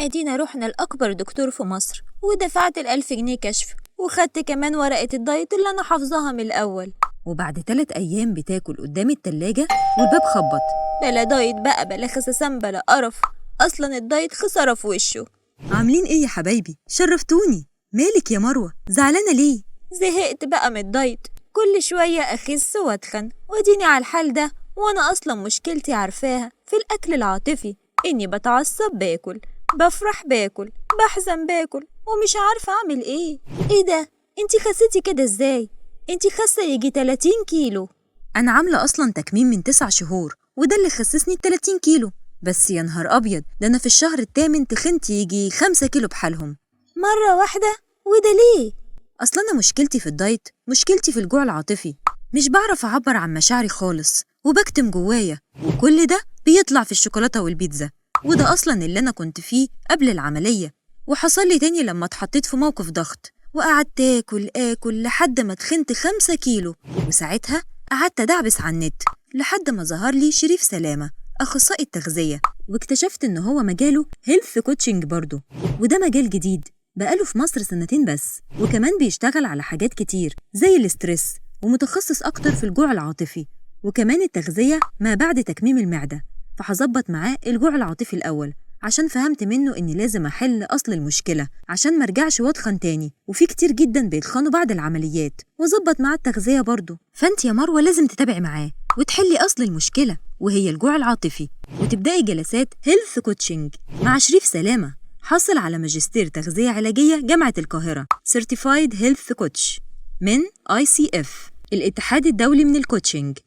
ادينا رحنا لأكبر دكتور في مصر ودفعت ال1000 جنيه كشف، وخدت كمان ورقة الدايت اللي أنا حافظاها من الأول. وبعد 3 أيام بتاكل قدام التلاجة والباب خبط. بلا دايت بقى، بلا خسسان، بلا قرف، أصلا الدايت خسارة في وشه. عاملين إيه يا حبايبي؟ شرفتوني. مالك يا مروة؟ زعلانة ليه؟ زهقت بقى من الدايت، كل شوية أخس وأتخن وأديني على الحال ده. وأنا أصلا مشكلتي عارفاها في الأكل العاطفي، إني بتعصب باكل، بفرح باكل، بحزن باكل، ومش عارفة أعمل إيه ده؟ انتي خسيتي كده إزاي؟ انتي خاسة يجي 30 كيلو. أنا عاملة أصلا تكميم من 9 شهور، وده اللي خسسني 30 كيلو. بس يا نهار أبيض، ده أنا في الشهر الثامن تخنت يجي 5 كيلو بحالهم مرة واحدة. وده ليه؟ أصلا أنا مشكلتي في الدايت، مشكلتي في الجوع العاطفي. مش بعرف أعبر عن مشاعري خالص، وبكتم جوايا، وكل ده بيطلع في الشوكولاتة والبيتزا. وده أصلا اللي أنا كنت فيه قبل العملية، وحصل لي تاني لما اتحطيت في موقف ضغط، وقعدت آكل لحد ما تخنت 5 كيلو. وساعتها قعدت أدعبس على النت لحد ما ظهر لي شريف سلامة، أخصائي التغذية، واكتشفت إن هو مجاله هيلث كوتشنج برضه. وده مجال جديد بقاله في مصر 2 بس، وكمان بيشتغل على حاجات كتير زي الاسترس، ومتخصص أكتر في الجوع العاطفي، وكمان التغذية ما بعد تكميم المعدة. فحظبط معاه الجوع العاطفي الأول، عشان فهمت منه إني لازم أحل أصل المشكلة عشان مرجعش واتخن تاني. وفي كتير جدا بيتخنوا بعد العمليات، وظبط معاه التغذية برضه. فأنت يا مروة لازم تتابعي معاه وتحلي أصل المشكلة، وهي الجوع العاطفي، وتبدأي جلسات هيلث كوتشنج مع شريف سلامة، حصل على ماجستير تغذية علاجية جامعة القاهرة Certified Health Coach من ICF، الاتحاد الدولي من الكوتشنج.